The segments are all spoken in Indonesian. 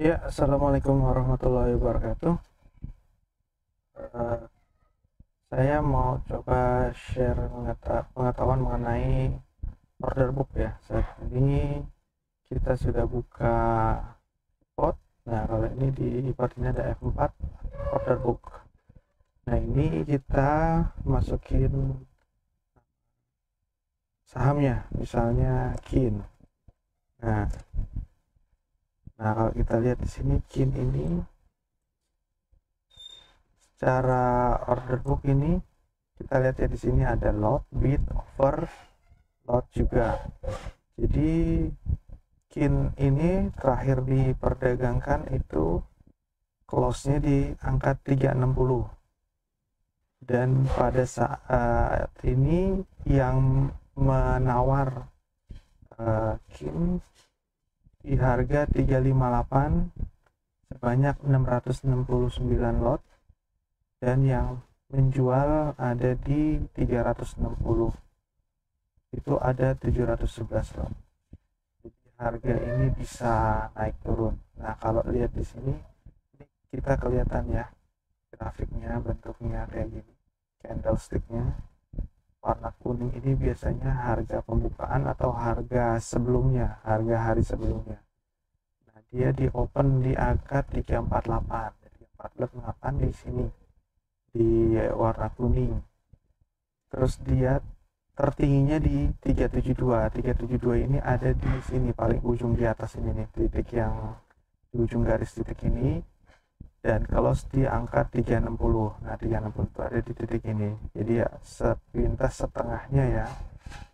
Ya, assalamualaikum warahmatullahi wabarakatuh. Eh, saya mau coba share pengetahuan mengenai order book ya. Saat ini kita sudah buka pot. Nah, kalau ini di pot ini ada F4 order book. Nah, ini kita masukin sahamnya, misalnya KIN. Nah, nah kalau kita lihat di sini KIN ini secara order book ini kita lihat ya di sini ada lot, bid, offer, lot juga. Jadi KIN ini terakhir diperdagangkan itu close-nya di angka 360. Dan pada saat ini yang menawar KIN di harga 358 sebanyak 669 lot, dan yang menjual ada di 360 itu ada 711 lot. Jadi harga ini bisa naik turun. Nah, kalau lihat di sini kita kelihatan ya grafiknya, bentuknya kayak gini, candlesticknya warna kuning ini biasanya harga pembukaan atau harga sebelumnya, harga hari sebelumnya. Nah, dia di open di angka 348. Jadi 348 di sini di warna kuning. Terus dia tertingginya di 372. 372 ini ada di sini paling ujung di atas ini nih, titik yang di ujung garis titik ini, dan close di angka 360. Nah, 360 itu ada di titik ini. Jadi ya sepintas setengahnya ya.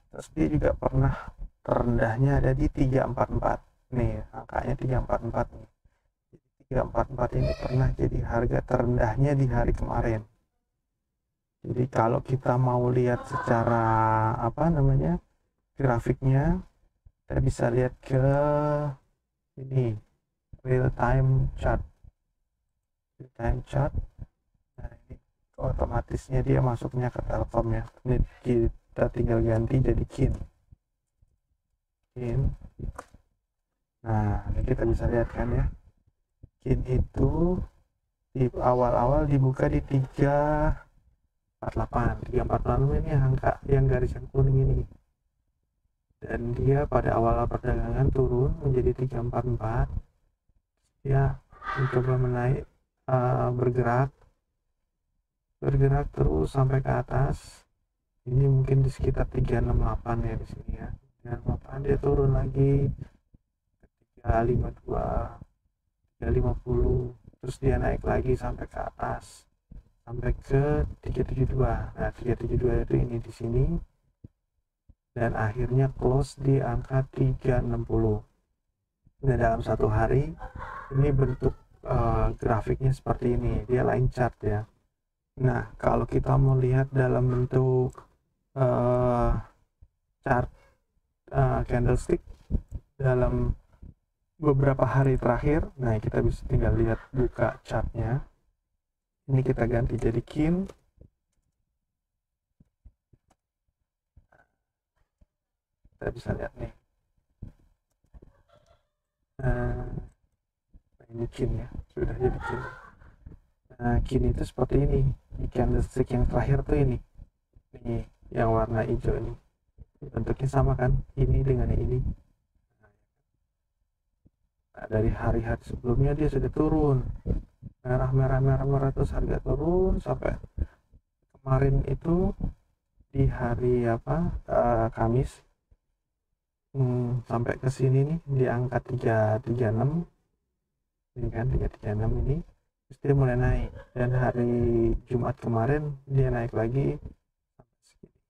Terus dia juga pernah terendahnya ada di 344. Nih, angkanya 344 nih. Jadi 344 ini pernah jadi harga terendahnya di hari kemarin. Jadi kalau kita mau lihat secara apa namanya grafiknya, kita bisa lihat ke ini real time chart. Real time chart. Nah, ini otomatisnya dia masuknya ke Telkom ya. Ini kita tinggal ganti jadi KIN. KIN. Nah, ini kita bisa lihat kan ya. KIN itu di awal-awal dibuka di 348 ini angka yang garis yang kuning ini, dan dia pada awal perdagangan turun menjadi 344. Dia mencoba menaik, bergerak terus sampai ke atas. Ini mungkin di sekitar 368 ya di sini ya. 368 dia turun lagi ke 352, 350, terus dia naik lagi sampai ke atas sampai ke 372. Nah, 372 itu ini di sini, dan akhirnya close di angka 360. Nah, dalam satu hari ini bentuk grafiknya seperti ini, dia line chart ya. Nah, kalau kita mau lihat dalam bentuk chart candlestick dalam beberapa hari terakhir, nah kita bisa tinggal lihat buka chartnya. Ini kita ganti jadi KIN. Kita bisa lihat nih. Nah, ini KIN ya, sudah jadi KIN. Nah, KIN itu seperti ini. Di candlestick yang terakhir tuh ini. Ini yang warna hijau ini. Bentuknya sama kan? Ini dengan ini. Nah, dari hari-hari sebelumnya dia sudah turun. Merah terus harga turun sampai kemarin itu di hari Kamis, sampai ke sini nih di angka 336 ini kan, 336 ini. Terus dia mulai naik, dan hari Jumat kemarin dia naik lagi sampai segini.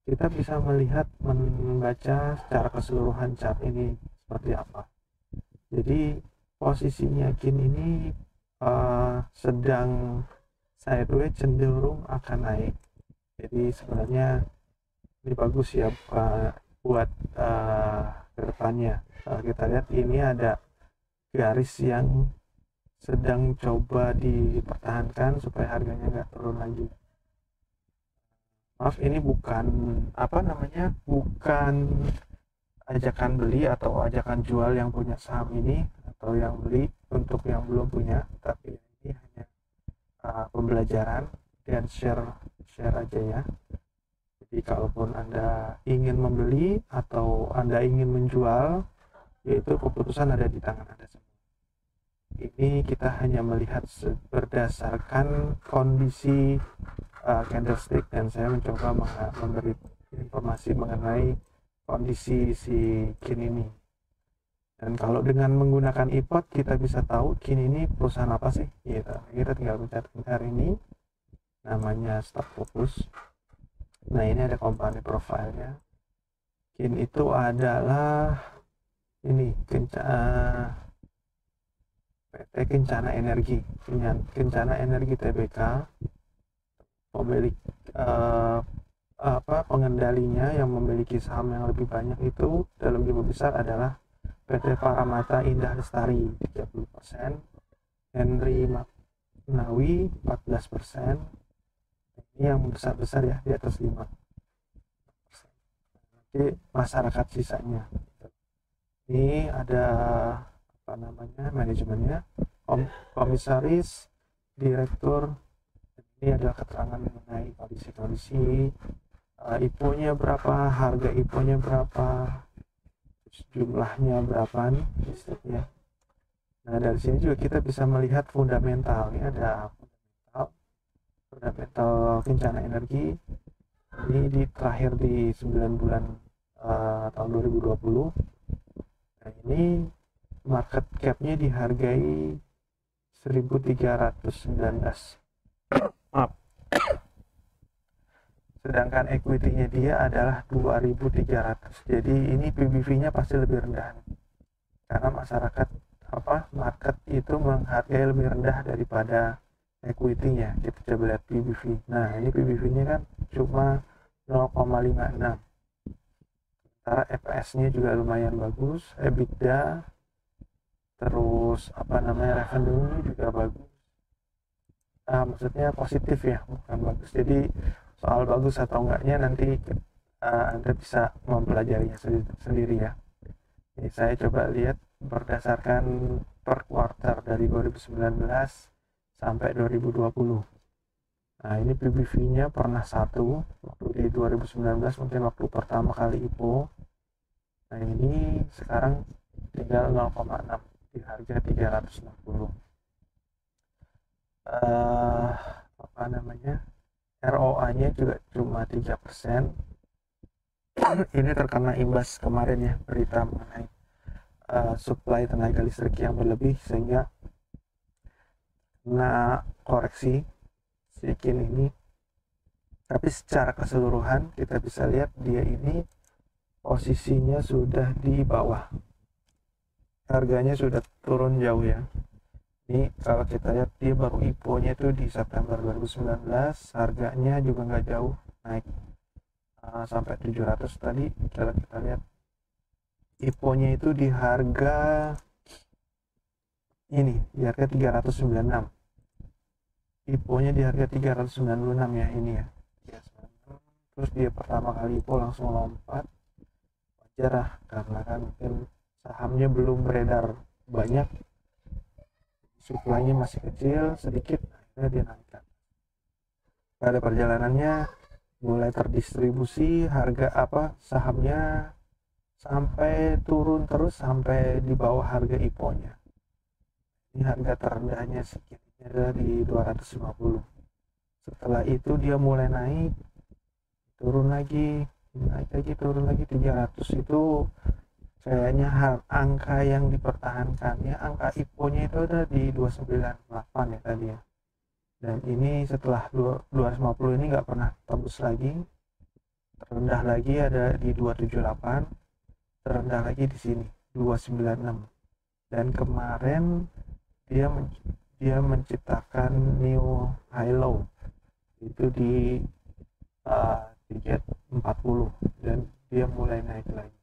Kita bisa melihat, membaca secara keseluruhan chart ini seperti apa. Jadi posisinya KIN ini sedang sideways, cenderung akan naik. Jadi sebenarnya ini bagus ya buat kedepannya. Kita lihat ini ada garis yang sedang coba dipertahankan supaya harganya nggak turun lagi. Maaf, ini bukan bukan ajakan beli atau ajakan jual yang punya saham ini, atau yang beli. Untuk yang belum punya, tapi ini hanya pembelajaran dan share aja ya. Jadi kalaupun Anda ingin membeli atau Anda ingin menjual, yaitu keputusan ada di tangan Anda semua. Ini kita hanya melihat berdasarkan kondisi candlestick, dan saya mencoba memberi informasi mengenai kondisi si KIN ini. Dan kalau dengan menggunakan iPod kita bisa tahu KIN ini perusahaan apa sih gitu. Kita tinggal pencet hari ini, namanya Stock Focus. Nah, ini ada company profile-nya. KIN itu adalah ini PT Kencana Energi, Kencana Energi Tbk. Pemilik pengendalinya yang memiliki saham yang lebih banyak itu dalam jumlah besar adalah PT Paramata Indah Lestari 30%, Henry Magnawi 14%. Ini yang besar-besar ya, di atas 5%. Nanti masyarakat sisanya. Ini ada manajemennya, komisaris, direktur. Ini adalah keterangan mengenai kondisi IPO-nya berapa, harga IPO-nya berapa, jumlahnya berapa nih listriknya. Nah, dari sini juga kita bisa melihat fundamental. Ini ada fundamental Kencana Energi. Ini terakhir di 9 bulan tahun 2020. Nah, ini market cap-nya dihargai 1.319. Maaf. Sedangkan equity-nya dia adalah 2.300. Jadi ini PBV-nya pasti lebih rendah. Karena market itu menghargai lebih rendah daripada equity-nya. Kita coba lihat PBV. Nah, ini PBV-nya kan cuma 0,56. Sementara EPS-nya juga lumayan bagus, EBITDA, terus revenue-nya juga bagus. Maksudnya positif ya, bukan bagus. Jadi soal bagus atau enggaknya nanti Anda bisa mempelajarinya sendiri ya. Ini saya coba lihat berdasarkan per quarter dari 2019 sampai 2020. Nah, ini PBV-nya pernah 1 waktu di 2019, mungkin waktu pertama kali IPO. Nah, ini sekarang tinggal 0,6 di harga 360. ROA-nya juga cuma 3%. Ini terkena imbas kemarin ya, berita mengenai supply tenaga listrik yang berlebih sehingga kena koreksi sedikit ini. Tapi secara keseluruhan kita bisa lihat dia ini posisinya sudah di bawah, harganya sudah turun jauh ya. Ini kalau kita lihat dia baru IPO-nya itu di September 2019, harganya juga nggak jauh naik sampai 700 tadi. Kalau kita lihat IPO-nya itu di harga ini, di harga 396. IPO-nya di harga 396 ya, ini ya. Terus dia pertama kali IPO langsung lompat. Wajar lah, karena kan mungkin sahamnya belum beredar banyak, supply-nya masih kecil sedikit, akhirnya dia naikkan. Pada perjalanannya mulai terdistribusi harga sahamnya sampai turun terus sampai di bawah harga IPO-nya. Ini harga terendahnya sekitarnya adalah di 250. Setelah itu dia mulai naik, turun lagi, naik lagi, turun lagi 300. Itu kayaknya angka yang dipertahankan ya, angka IPO-nya itu ada di 298 ya tadi ya. Dan ini setelah 250 ini nggak pernah tembus lagi, terendah lagi ada di 278, terendah lagi di sini 296. Dan kemarin dia menciptakan new high low itu di 340 dan dia mulai naik lagi.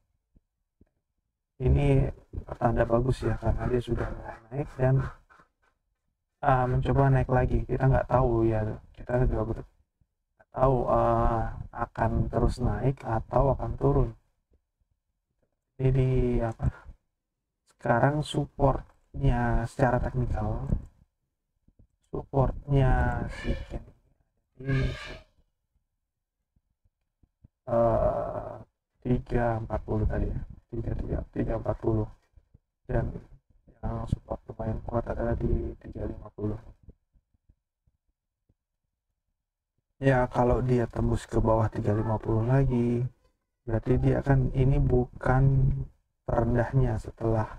Ini pertanda bagus ya, karena dia sudah mulai naik dan mencoba naik lagi. Kita nggak tahu ya, kita juga nggak tahu akan terus naik atau akan turun. Jadi sekarang support supportnya secara teknikal, supportnya si Kin ini 340 tadi ya, 340, dan yang support lumayan kuat adalah di 350. Ya kalau dia tembus ke bawah 350 lagi, berarti dia akan, ini bukan terendahnya setelah,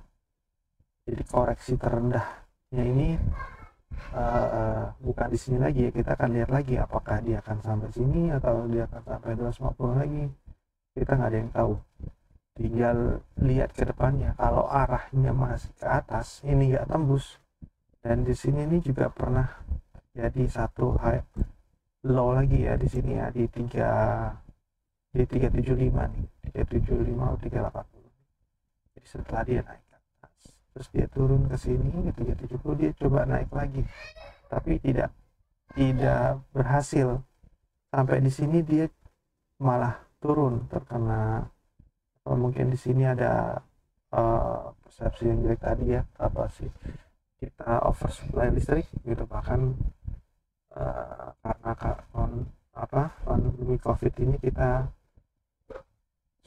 jadi koreksi terendahnya ini bukan di sini lagi ya. Kita akan lihat lagi apakah dia akan sampai sini atau dia akan sampai 250 lagi, kita nggak ada yang tahu, tinggal lihat ke depannya. Kalau arahnya masih ke atas, ini nggak tembus, dan di sini ini juga pernah jadi satu high low lagi ya di sini ya, di 375 nih, 375 atau 380. Jadi setelah dia naik ke atas, terus dia turun ke sini ke 370, dia coba naik lagi, tapi tidak berhasil. Sampai di sini dia malah turun, terkena mungkin di sini ada persepsi yang jelek tadi ya, apa sih, kita oversupply listrik gitu, bahkan karena pandemi COVID ini kita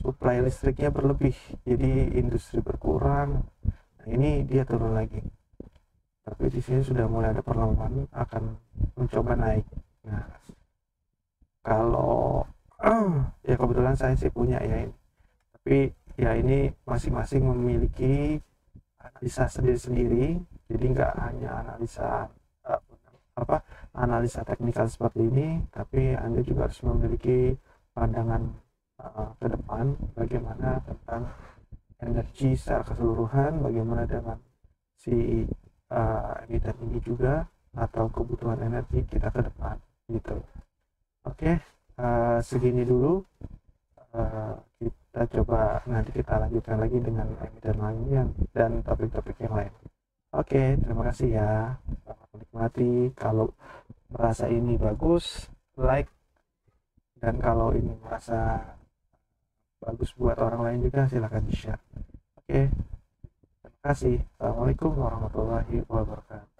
supply listriknya berlebih, jadi industri berkurang. Nah, ini dia turun lagi, tapi di sini sudah mulai ada perlawanan, akan mencoba naik. Nah, kalau ya kebetulan saya sih punya ya ini, tapi ya ini masing-masing memiliki analisa sendiri-sendiri, jadi nggak hanya analisa teknikal seperti ini, tapi Anda juga harus memiliki pandangan ke depan, bagaimana tentang energi secara keseluruhan, bagaimana dengan si emiten ini juga, atau kebutuhan energi kita ke depan gitu. Oke, segini dulu. Kita coba nanti kita lanjutkan lagi dengan emiten lainnya dan topik-topik yang lain. Oke, terima kasih ya. Selamat menikmati. Kalau merasa ini bagus, like, dan kalau ini merasa bagus buat orang lain juga, silahkan di share. Oke, terima kasih. Assalamualaikum warahmatullahi wabarakatuh.